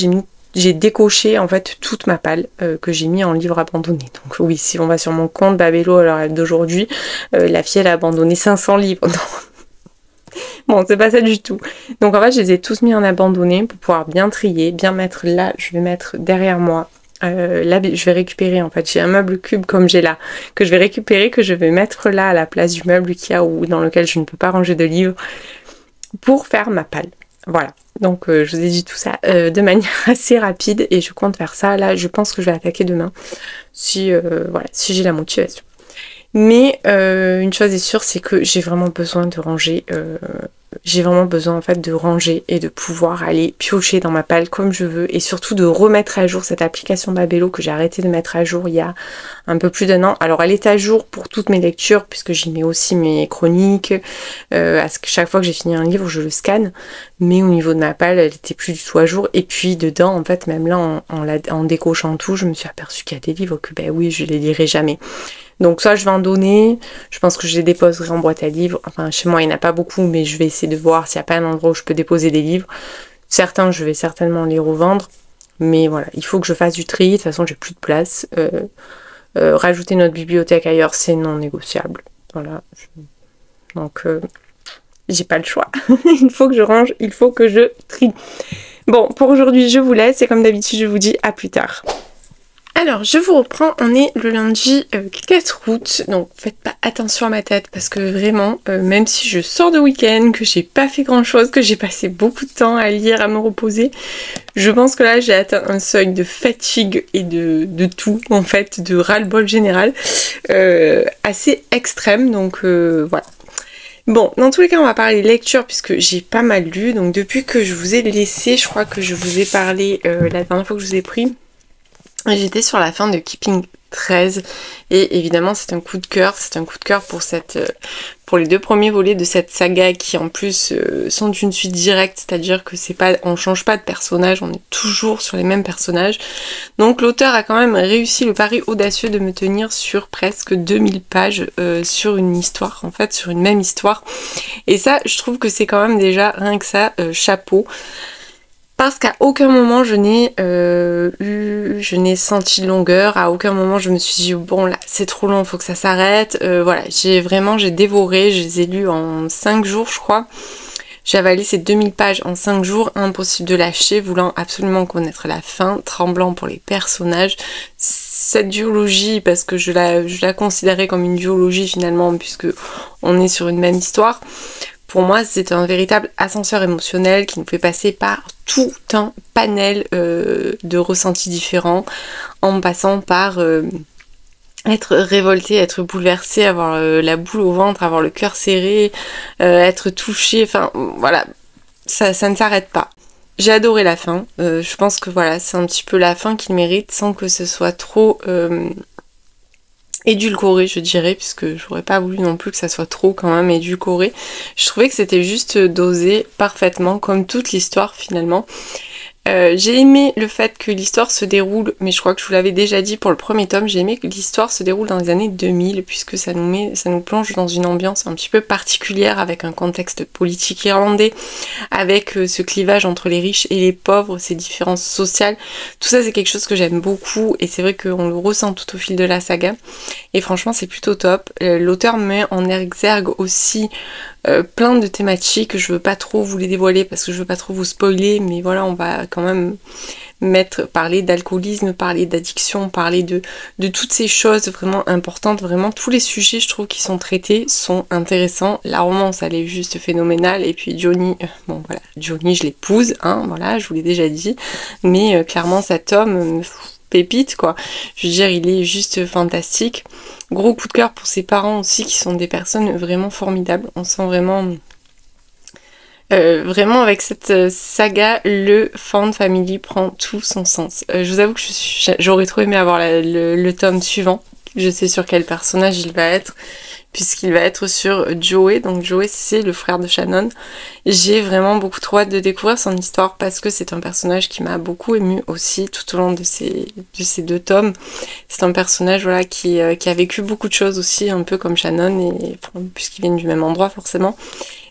j'ai décoché en fait toute ma palle que j'ai mis en livre abandonné. Donc oui, si on va sur mon compte Babello à l'heure d'aujourd'hui, la fille elle a abandonné 500 livres. Bon, c'est pas ça du tout. Donc en fait, je les ai tous mis en abandonné pour pouvoir bien trier, bien mettre là. Je vais mettre derrière moi. Là, je vais récupérer en fait. J'ai un meuble cube comme j'ai là que je vais récupérer, que je vais mettre là à la place du meuble qu'il y a ou dans lequel je ne peux pas ranger de livres pour faire ma palle. Voilà. Donc je vous ai dit tout ça de manière assez rapide et je compte faire ça. Là, je pense que je vais attaquer demain si voilà, si j'ai la motivation. Mais une chose est sûre, c'est que j'ai vraiment besoin de ranger. J'ai vraiment besoin en fait de ranger et de pouvoir aller piocher dans ma palle comme je veux et surtout de remettre à jour cette application Babello que j'ai arrêté de mettre à jour il y a un peu plus d'1 an. Alors elle est à jour pour toutes mes lectures puisque j'y mets aussi mes chroniques. Chaque fois que j'ai fini un livre, je le scanne. Mais au niveau de ma palle, elle était plus du tout à jour. Et puis dedans, en fait, même là, en décochant tout, je me suis aperçue qu'il y a des livres que ben oui, je les lirai jamais. Donc ça, je vais en donner. Je pense que je les déposerai en boîte à livres. Enfin, chez moi, il n'y en a pas beaucoup, mais je vais essayer de voir s'il n'y a pas un endroit où je peux déposer des livres. Certains, je vais certainement les revendre. Mais voilà, il faut que je fasse du tri. De toute façon, j'ai plus de place. Rajouter notre bibliothèque ailleurs, c'est non négociable. Voilà. Donc, j'ai pas le choix. Il faut que je range, il faut que je trie. Bon, pour aujourd'hui, je vous laisse. Et comme d'habitude, je vous dis à plus tard. Alors, je vous reprends, on est le lundi 4 août, donc faites pas attention à ma tête parce que vraiment, même si je sors de week-end, que j'ai pas fait grand chose, que j'ai passé beaucoup de temps à lire, à me reposer, je pense que là j'ai atteint un seuil de fatigue et de tout, en fait, de ras-le-bol général, assez extrême, donc voilà. Bon, dans tous les cas, on va parler lecture puisque j'ai pas mal lu, donc depuis que je vous ai laissé, je crois que je vous ai parlé la dernière fois que je vous ai pris. J'étais sur la fin de Keeping 13 et évidemment c'est un coup de cœur, pour les 2 premiers volets de cette saga qui en plus sont une suite directe, c'est-à-dire que on change pas de personnage, on est toujours sur les mêmes personnages. Donc l'auteur a quand même réussi le pari audacieux de me tenir sur presque 2000 pages sur une histoire, en fait sur une même histoire. Et ça, je trouve que c'est quand même déjà, rien que ça, chapeau. Parce qu'à aucun moment je n'ai senti de longueur, à aucun moment je me suis dit bon là c'est trop long, faut que ça s'arrête. Voilà, j'ai dévoré, je les ai lus en 5 jours je crois. J'ai avalé ces 2000 pages en 5 jours, impossible de lâcher, voulant absolument connaître la fin, tremblant pour les personnages. Cette duologie, parce que je la considérais comme une duologie finalement, puisque on est sur une même histoire. Pour moi, c'est un véritable ascenseur émotionnel qui nous fait passer par tout un panel de ressentis différents, en passant par être révolté, être bouleversé, avoir la boule au ventre, avoir le cœur serré, être touché, enfin voilà, ça ne s'arrête pas. J'ai adoré la fin, je pense que voilà, c'est un petit peu la fin qu'il mérite sans que ce soit trop édulcoré je dirais, puisque j'aurais pas voulu non plus que ça soit trop quand même édulcoré. Je trouvais que c'était juste dosé parfaitement comme toute l'histoire finalement. J'ai aimé le fait que l'histoire se déroule, mais je crois que je vous l'avais déjà dit pour le premier tome, j'ai aimé que l'histoire se déroule dans les années 2000 puisque ça nous plonge dans une ambiance un petit peu particulière avec un contexte politique irlandais, avec ce clivage entre les riches et les pauvres, ces différences sociales. Tout ça c'est quelque chose que j'aime beaucoup et c'est vrai qu'on le ressent tout au fil de la saga et franchement c'est plutôt top. L'auteur met en exergue aussi plein de thématiques, je veux pas trop vous les dévoiler parce que je veux pas trop vous spoiler, mais voilà, on va quand même parler d'alcoolisme, parler d'addiction, parler de toutes ces choses vraiment importantes, vraiment tous les sujets je trouve qui sont traités sont intéressants. La romance elle est juste phénoménale et puis Johnny, bon voilà, Johnny je l'épouse, hein, voilà, je vous l'ai déjà dit, mais clairement cet homme pépite quoi, je veux dire il est juste fantastique. Gros coup de cœur pour ses parents aussi qui sont des personnes vraiment formidables, on sent vraiment vraiment avec cette saga le Found Family prend tout son sens. Je vous avoue que j'aurais trop aimé avoir le tome suivant, je sais sur quel personnage il va être puisqu'il va être sur Joey, donc Joey c'est le frère de Shannon. J'ai vraiment beaucoup trop hâte de découvrir son histoire parce que c'est un personnage qui m'a beaucoup émue aussi tout au long de ces 2 tomes. C'est un personnage voilà, qui a vécu beaucoup de choses aussi, un peu comme Shannon, et enfin, puisqu'ils viennent du même endroit forcément.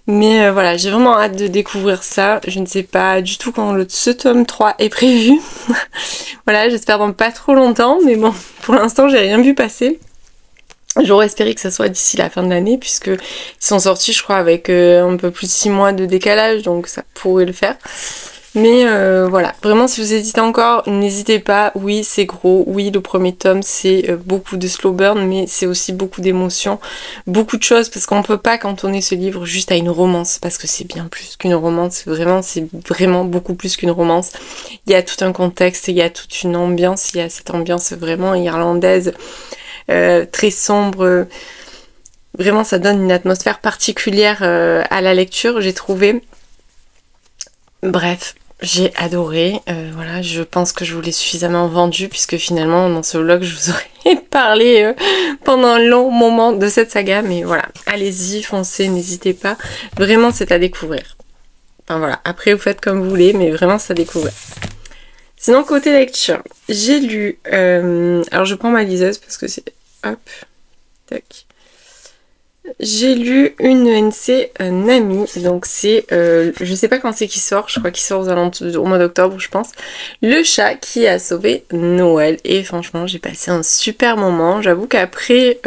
Mais voilà, j'ai vraiment hâte de découvrir ça. Je ne sais pas du tout quand ce tome 3 est prévu. Voilà, j'espère dans pas trop longtemps, mais bon, pour l'instant j'ai rien vu passer. J'aurais espéré que ça soit d'ici la fin de l'année, puisqu'ils sont sortis, je crois, avec un peu plus de 6 mois de décalage, donc ça pourrait le faire. Mais voilà, vraiment si vous hésitez encore, n'hésitez pas, oui c'est gros, oui le premier tome c'est beaucoup de slow burn, mais c'est aussi beaucoup d'émotions, beaucoup de choses, parce qu'on peut pas cantonner ce livre juste à une romance, parce que c'est bien plus qu'une romance, c'est vraiment beaucoup plus qu'une romance. Il y a tout un contexte, il y a toute une ambiance, il y a cette ambiance vraiment irlandaise, très sombre. Vraiment, ça donne une atmosphère particulière à la lecture, j'ai trouvé. Bref, j'ai adoré. Voilà, je pense que je vous l'ai suffisamment vendu puisque finalement, dans ce vlog, je vous aurais parlé pendant un long moment de cette saga. Mais voilà, allez-y, foncez, n'hésitez pas. Vraiment, c'est à découvrir. Enfin voilà, après vous faites comme vous voulez, mais vraiment, c'est à découvrir. Sinon, côté lecture, j'ai lu... alors, je prends ma liseuse parce que c'est... Hop, tac. J'ai lu une ENC Nami, donc c'est, je sais pas quand c'est qu'il sort, je crois qu'il sort au mois d'octobre je pense, le chat qui a sauvé Noël, et franchement j'ai passé un super moment. J'avoue qu'après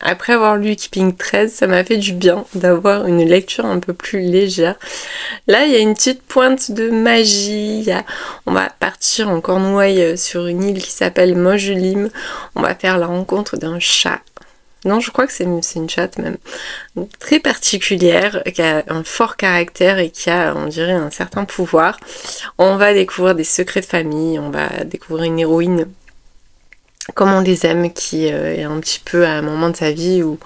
après avoir lu Keeping 13, ça m'a fait du bien d'avoir une lecture un peu plus légère. Là il y a une petite pointe de magie, on va partir en Cornouailles sur une île qui s'appelle Mojelim, on va faire la rencontre d'un chat. Non, je crois que c'est une chatte même, très particulière, qui a un fort caractère et qui a, on dirait, un certain pouvoir. On va découvrir des secrets de famille, on va découvrir une héroïne comme on les aime, qui est un petit peu à un moment de sa vie où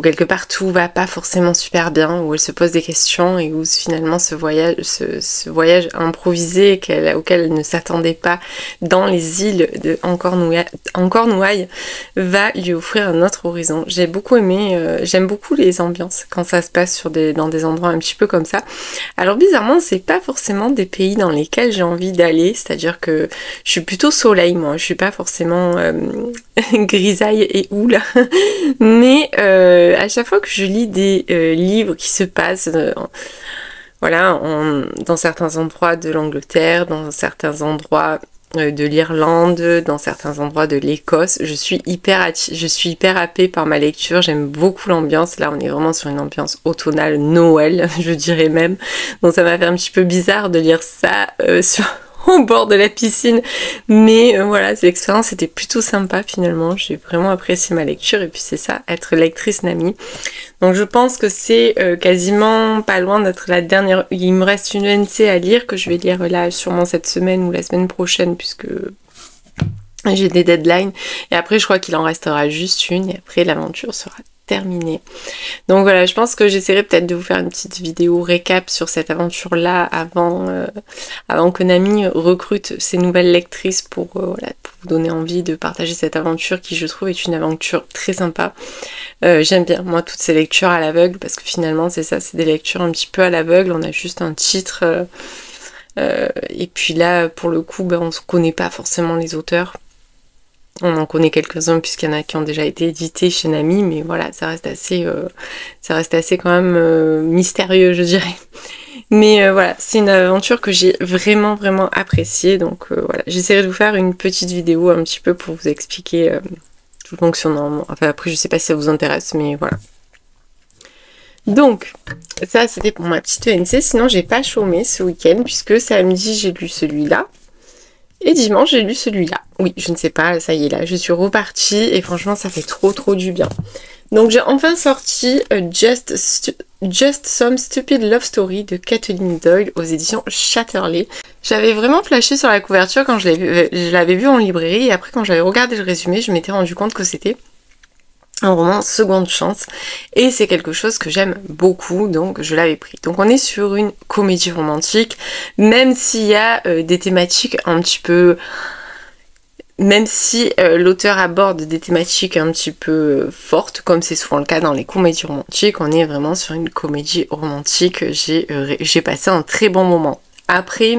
quelque part tout va pas forcément super bien, où elle se pose des questions et où finalement ce voyage improvisé auquel elle ne s'attendait pas dans les îles de Cornouailles va lui offrir un autre horizon. J'ai beaucoup aimé, j'aime beaucoup les ambiances quand ça se passe dans des endroits un petit peu comme ça. Alors bizarrement, c'est pas forcément des pays dans lesquels j'ai envie d'aller, c'est-à-dire que je suis plutôt soleil moi, je suis pas forcément grisaille et houle, mais à chaque fois que je lis des livres qui se passent voilà, dans certains endroits de l'Angleterre, dans certains endroits de l'Irlande, dans certains endroits de l'Écosse, je suis hyper happée par ma lecture, j'aime beaucoup l'ambiance. Là on est vraiment sur une ambiance automnale, Noël je dirais même, donc ça m'a fait un petit peu bizarre de lire ça au bord de la piscine, mais voilà, l'expérience était plutôt sympa finalement, j'ai vraiment apprécié ma lecture, et puis c'est ça, être lectrice Nami. Donc je pense que c'est quasiment pas loin d'être la dernière, il me reste une ENC à lire, que je vais lire là sûrement cette semaine ou la semaine prochaine, puisque j'ai des deadlines, et après je crois qu'il en restera juste une, et après l'aventure sera terminée. Donc voilà, je pense que j'essaierai peut-être de vous faire une petite vidéo récap sur cette aventure là avant que Nami recrute ses nouvelles lectrices pour vous donner envie de partager cette aventure qui, je trouve, est une aventure très sympa. J'aime bien moi toutes ces lectures à l'aveugle, parce que finalement c'est ça, c'est des lectures un petit peu à l'aveugle, on a juste un titre et puis là pour le coup on ne connaît pas forcément les auteurs. On en connaît quelques-uns puisqu'il y en a qui ont déjà été édités chez Nami, mais voilà, ça reste assez quand même mystérieux, je dirais. Mais voilà, c'est une aventure que j'ai vraiment appréciée, donc voilà, j'essaierai de vous faire une petite vidéo un petit peu pour vous expliquer tout le fonctionnement. Enfin après, je sais pas si ça vous intéresse, mais voilà. Donc, ça c'était pour ma petite ENC, sinon j'ai pas chômé ce week-end, puisque samedi j'ai lu celui-là. Et dimanche, j'ai lu celui-là. Oui, je ne sais pas, ça y est, là, je suis repartie et franchement, ça fait trop du bien. Donc, j'ai enfin sorti Just Some Stupid Love Story de Kathleen Doyle aux éditions Chatterley. J'avais vraiment flashé sur la couverture quand je l'avais vu en librairie, et après, quand j'avais regardé le résumé, je m'étais rendu compte que c'était un roman seconde chance, et c'est quelque chose que j'aime beaucoup, donc je l'avais pris. Donc on est sur une comédie romantique, même s'il y a des thématiques un petit peu... Même si l'auteur aborde des thématiques un petit peu fortes, comme c'est souvent le cas dans les comédies romantiques, on est vraiment sur une comédie romantique. J'ai passé un très bon moment. Après...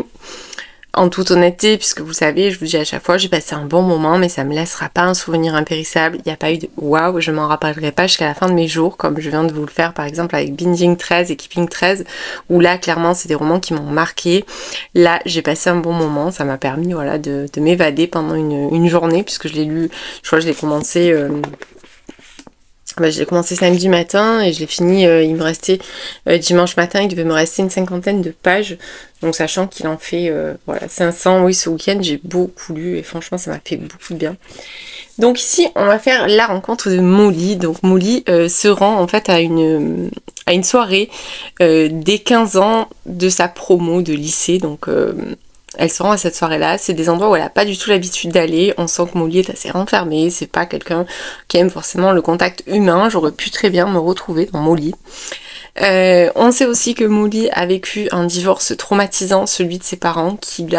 En toute honnêteté, puisque vous savez, je vous dis à chaque fois, j'ai passé un bon moment, mais ça me laissera pas un souvenir impérissable. Il n'y a pas eu de waouh, je m'en rappellerai pas jusqu'à la fin de mes jours, comme je viens de vous le faire par exemple avec Binging 13 et Keeping 13, où là clairement c'est des romans qui m'ont marqué. Là j'ai passé un bon moment, ça m'a permis voilà de m'évader pendant une journée, puisque je l'ai lu, je crois que je l'ai commencé... je l'ai commencé samedi matin et je l'ai fini, il me restait dimanche matin, il devait me rester une 50aine de pages, donc sachant qu'il en fait voilà 500, oui ce week-end j'ai beaucoup lu et franchement ça m'a fait beaucoup de bien. Donc ici on va faire la rencontre de Molly. Donc Molly se rend en fait à une soirée des 15 ans de sa promo de lycée, donc elle se rend à cette soirée-là. C'est des endroits où elle a pas du tout l'habitude d'aller. On sent que Molly est assez renfermée. C'est pas quelqu'un qui aime forcément le contact humain. J'aurais pu très bien me retrouver dans Molly. On sait aussi que Molly a vécu un divorce traumatisant, celui de ses parents, qui lui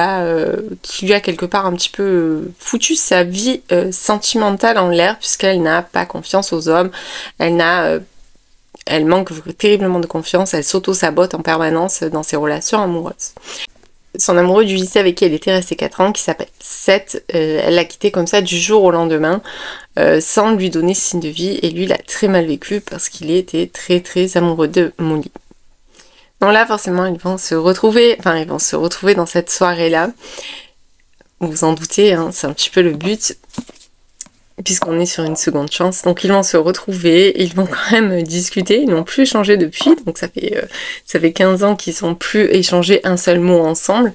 a quelque part un petit peu foutu sa vie sentimentale en l'air, puisqu'elle n'a pas confiance aux hommes, elle manque terriblement de confiance, elle s'auto-sabote en permanence dans ses relations amoureuses. Son amoureux du lycée avec qui elle était restée 4 ans, qui s'appelle Seth, elle l'a quitté comme ça du jour au lendemain, sans lui donner signe de vie, et lui il a très mal vécu parce qu'il était très très amoureux de Molly. Donc là forcément ils vont se retrouver dans cette soirée-là. Vous vous en doutez, hein, c'est un petit peu le but, puisqu'on est sur une seconde chance. Donc ils vont se retrouver, ils vont quand même discuter, ils n'ont plus échangé depuis, donc ça fait 15 ans qu'ils n'ont plus échangé un seul mot ensemble.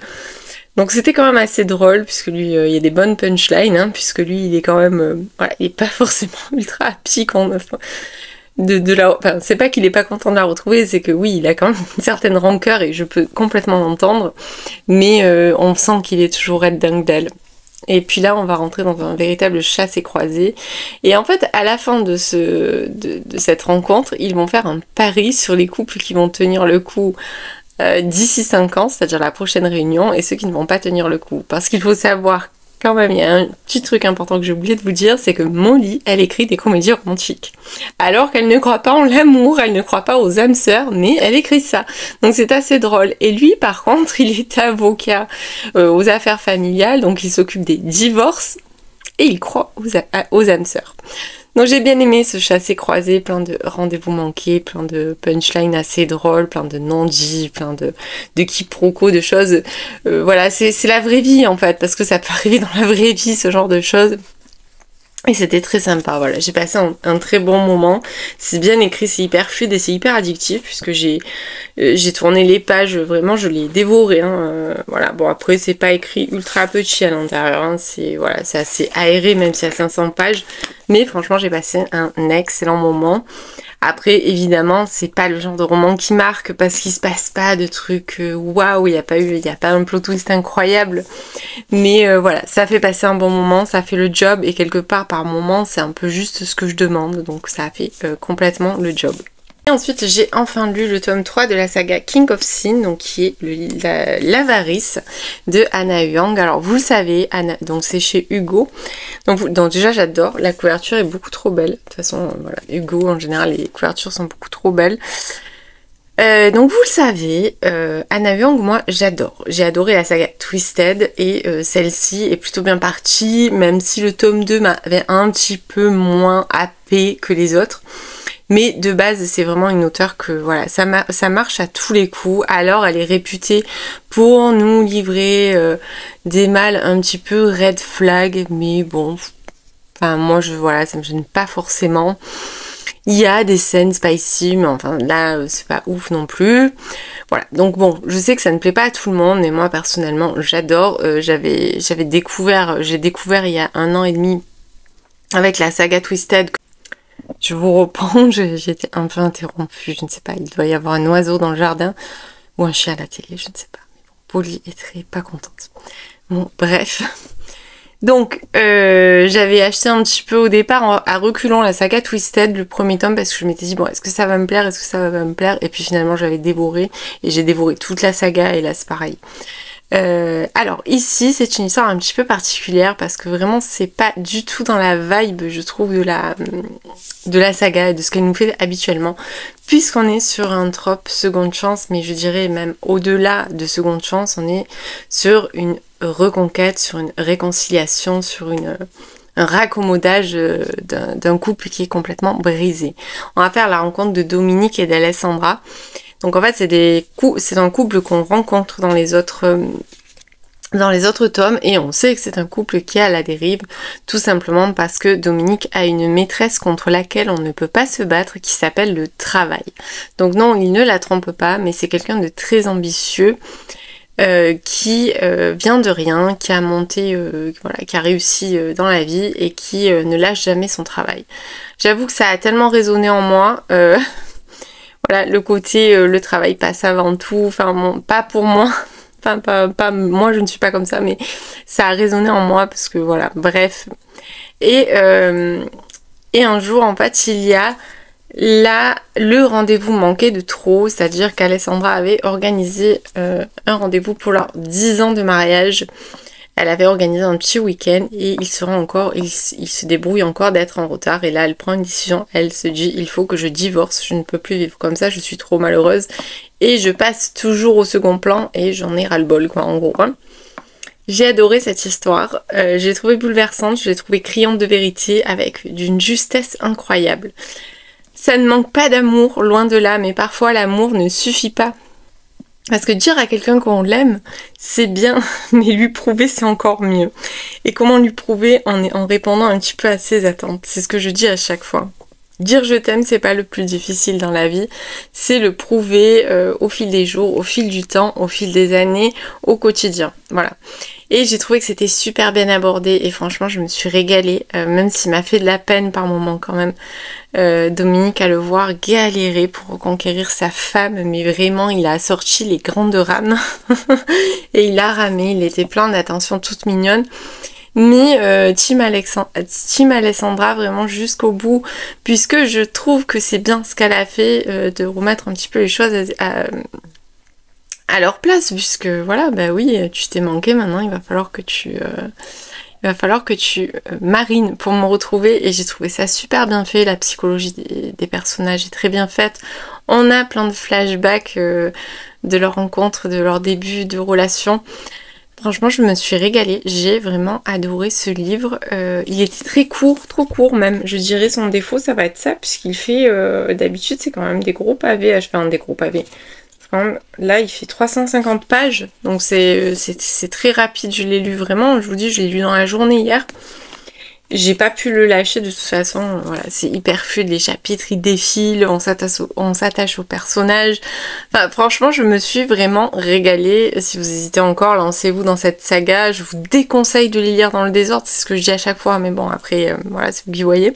Donc c'était quand même assez drôle, puisque lui, il y a des bonnes punchlines, hein, puisque lui, il est quand même, voilà, il est pas forcément ultra happy quand enfin, c'est pas qu'il est pas content de la retrouver, c'est que oui, il a quand même une certaine rancœur, et je peux complètement l'entendre, mais on sent qu'il est toujours red dingue d'elle. Et puis là, on va rentrer dans un véritable chassé-croisé. Et en fait, à la fin de cette rencontre, ils vont faire un pari sur les couples qui vont tenir le coup d'ici 5 ans, c'est-à-dire la prochaine réunion, et ceux qui ne vont pas tenir le coup. Parce qu'il faut savoir, quand même, il y a un petit truc important que j'ai oublié de vous dire, c'est que Molly, elle écrit des comédies romantiques. Alors qu'elle ne croit pas en l'amour, elle ne croit pas aux âmes sœurs, mais elle écrit ça. Donc c'est assez drôle. Et lui, par contre, il est avocat aux affaires familiales, donc il s'occupe des divorces, et il croit aux âmes sœurs. Donc j'ai bien aimé ce chassé-croisé, plein de rendez-vous manqués, plein de punchlines assez drôles, plein de non-dits, plein de quiproquos, de choses. Voilà, c'est la vraie vie en fait, parce que ça peut arriver dans la vraie vie, ce genre de choses. Et c'était très sympa, voilà, j'ai passé un très bon moment. C'est bien écrit, c'est hyper fluide et c'est hyper addictif, puisque j'ai tourné les pages, vraiment je l'ai dévoré, hein, voilà. Bon, après c'est pas écrit ultra petit à l'intérieur, hein, c'est assez aéré, même si à 500 pages, mais franchement j'ai passé un excellent moment. Après, évidemment, c'est pas le genre de roman qui marque, parce qu'il se passe pas de trucs waouh, il y a pas un plot twist incroyable. Mais voilà, ça fait passer un bon moment, ça fait le job, et quelque part par moment, c'est un peu juste ce que je demande, donc ça a fait complètement le job. Et ensuite, j'ai enfin lu le tome 3 de la saga King of Sin, donc qui est l'avarice de Hannah Huang. Alors vous le savez, donc c'est chez Hugo. Donc déjà j'adore, la couverture est beaucoup trop belle. De toute façon, voilà, Hugo en général les couvertures sont beaucoup trop belles. Donc vous le savez, Hannah Huang, moi j'adore. J'ai adoré la saga Twisted, et celle-ci est plutôt bien partie, même si le tome 2 m'avait un petit peu moins happé que les autres. Mais de base, c'est vraiment une auteure que, voilà, ça marche à tous les coups. Alors, elle est réputée pour nous livrer des mâles un petit peu red flag, mais bon, enfin, moi, voilà, ça me gêne pas forcément. Il y a des scènes spicy, mais enfin, là, c'est pas ouf non plus. Voilà, donc bon, je sais que ça ne plaît pas à tout le monde, mais moi, personnellement, j'adore. J'ai découvert il y a 1 an et demi avec la saga Twisted. Je vous reprends, j'ai été un peu interrompue, je ne sais pas, il doit y avoir un oiseau dans le jardin, ou un chien à la télé, je ne sais pas. Mais bon, Polly est très pas contente. Bon, bref. Donc, j'avais acheté un petit peu au départ, à reculons, la saga Twisted, le premier tome, parce que je m'étais dit, bon, est-ce que ça va me plaire, est-ce que ça va pas me plaire? Et puis finalement, j'avais dévoré, et j'ai dévoré toute la saga, et là, c'est pareil. Alors ici c'est une histoire un petit peu particulière, parce que vraiment c'est pas du tout dans la vibe, je trouve, de la saga et de ce qu'elle nous fait habituellement, puisqu'on est sur un trope seconde chance, mais je dirais même au-delà de seconde chance, on est sur une reconquête, sur une réconciliation, sur un raccommodage d'un couple qui est complètement brisé. On va faire la rencontre de Dominique et d'Alessandra. Donc en fait c'est un couple qu'on rencontre dans les autres tomes, et on sait que c'est un couple qui est à la dérive, tout simplement parce que Dominique a une maîtresse contre laquelle on ne peut pas se battre, qui s'appelle le travail. Donc non, il ne la trompe pas, mais c'est quelqu'un de très ambitieux, qui vient de rien, qui a monté, voilà, qui a réussi dans la vie, et qui ne lâche jamais son travail. J'avoue que ça a tellement résonné en moi. Voilà, le côté le travail passe avant tout, enfin bon, pas pour moi, Enfin, moi je ne suis pas comme ça, mais ça a résonné en moi parce que voilà, bref. Et un jour, en fait, il y a là le rendez-vous manqué de trop, c'est-à-dire qu'Alessandra avait organisé un rendez-vous pour leurs 10 ans de mariage. Elle avait organisé un petit week-end et il se débrouille encore d'être en retard. Et là, elle prend une décision. Elle se dit, il faut que je divorce. Je ne peux plus vivre comme ça. Je suis trop malheureuse. Et je passe toujours au second plan et j'en ai ras-le-bol, quoi, en gros. J'ai adoré cette histoire. Je l'ai trouvée bouleversante. Je l'ai trouvée criante de vérité avec d'une justesse incroyable. Ça ne manque pas d'amour, loin de là. Mais parfois, l'amour ne suffit pas. Parce que dire à quelqu'un qu'on l'aime, c'est bien, mais lui prouver, c'est encore mieux. Et comment lui prouver en répondant un petit peu à ses attentes. C'est ce que je dis à chaque fois. Dire je t'aime, c'est pas le plus difficile dans la vie. C'est le prouver au fil des jours, au fil du temps, au fil des années, au quotidien. Voilà. Et j'ai trouvé que c'était super bien abordé et franchement, je me suis régalée, même s'il m'a fait de la peine par moments quand même. Dominique à le voir galérer pour reconquérir sa femme, mais vraiment il a sorti les grandes rames et il a ramé, il était plein d'attention toute mignonne. Mais Team Alessandra vraiment jusqu'au bout, puisque je trouve que c'est bien ce qu'elle a fait de remettre un petit peu les choses à leur place, puisque voilà, bah oui, tu t'es manqué, maintenant il va falloir que tu marines pour me retrouver, et j'ai trouvé ça super bien fait. La psychologie des personnages est très bien faite. On a plein de flashbacks de leur rencontre, de leur début de relation. Franchement, je me suis régalée. J'ai vraiment adoré ce livre. Il était très court, trop court même. Je dirais son défaut, ça va être ça, puisqu'il fait... d'habitude, c'est quand même des gros pavés. Enfin, des gros pavés. Là, il fait 350 pages, donc c'est très rapide. Je l'ai lu vraiment, je vous dis, je l'ai lu dans la journée hier. J'ai pas pu le lâcher de toute façon, voilà, c'est hyper fluide, les chapitres, ils défilent, on s'attache au personnage. Enfin, franchement, je me suis vraiment régalée. Si vous hésitez encore, lancez-vous dans cette saga. Je vous déconseille de les lire dans le désordre, c'est ce que je dis à chaque fois, mais bon, après, voilà, c'est vous qui voyez.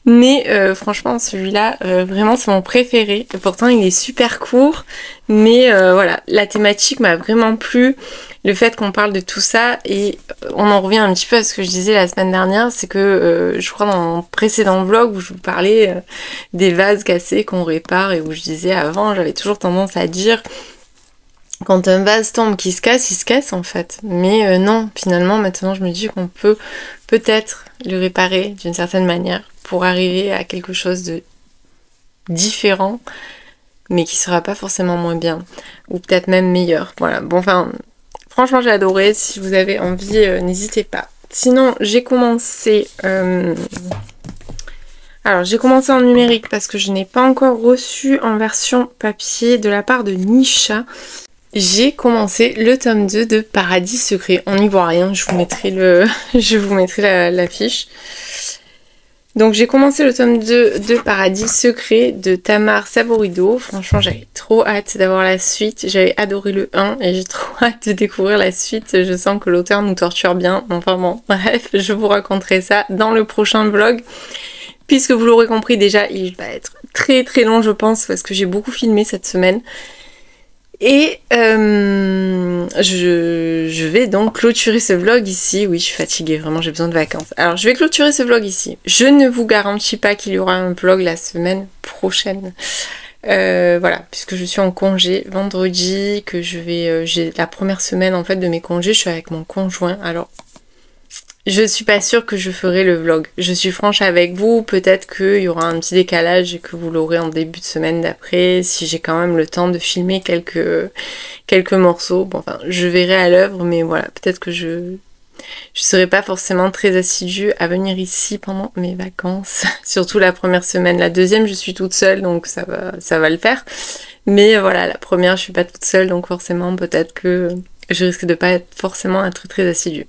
Mais franchement, celui-là, vraiment, c'est mon préféré. Et pourtant, il est super court. Mais voilà, la thématique m'a vraiment plu. Le fait qu'on parle de tout ça, et on en revient un petit peu à ce que je disais la semaine dernière, c'est que je crois dans mon précédent vlog où je vous parlais des vases cassés qu'on répare, et où je disais avant, j'avais toujours tendance à dire... Quand un vase tombe, il se casse en fait. Mais non, finalement, maintenant, je me dis qu'on peut peut-être le réparer d'une certaine manière pour arriver à quelque chose de différent, mais qui sera pas forcément moins bien, ou peut-être même meilleur. Voilà, bon, enfin, franchement, j'ai adoré. Si vous avez envie, n'hésitez pas. Sinon, j'ai commencé... Alors, j'ai commencé en numérique parce que je n'ai pas encore reçu en version papier de la part de Nisha. J'ai commencé le tome 2 de Paradis Secret. On n'y voit rien, je vous mettrai l'affiche. Donc j'ai commencé le tome 2 de Paradis Secret de Tamar Saborido. Franchement, j'avais trop hâte d'avoir la suite. J'avais adoré le 1 et j'ai trop hâte de découvrir la suite. Je sens que l'auteur nous torture bien. Enfin bon, bref, je vous raconterai ça dans le prochain vlog. Puisque vous l'aurez compris déjà, il va être très très long je pense, parce que j'ai beaucoup filmé cette semaine. Et je vais donc clôturer ce vlog ici. Oui, je suis fatiguée, vraiment, j'ai besoin de vacances. Alors, je vais clôturer ce vlog ici. Je ne vous garantis pas qu'il y aura un vlog la semaine prochaine. Voilà, puisque je suis en congé vendredi, que j'ai la première semaine en fait de mes congés, je suis avec mon conjoint. Alors, je suis pas sûre que je ferai le vlog. Je suis franche avec vous, peut-être qu'il y aura un petit décalage et que vous l'aurez en début de semaine d'après, si j'ai quand même le temps de filmer quelques morceaux. Bon, enfin, je verrai à l'œuvre, mais voilà, peut-être que je serai pas forcément très assidue à venir ici pendant mes vacances. Surtout la première semaine. La deuxième, je suis toute seule, donc ça va le faire. Mais voilà, la première, je suis pas toute seule, donc forcément, peut-être que je risque de pas être forcément très assidue.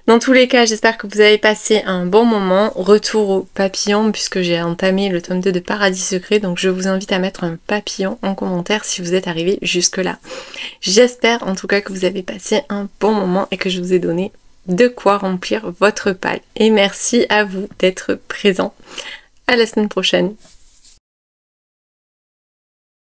Dans tous les cas, j'espère que vous avez passé un bon moment. Retour au papillon, puisque j'ai entamé le tome 2 de Paradis Secret. Donc je vous invite à mettre un papillon en commentaire si vous êtes arrivé jusque là. J'espère en tout cas que vous avez passé un bon moment et que je vous ai donné de quoi remplir votre palle. Et merci à vous d'être présents. À la semaine prochaine.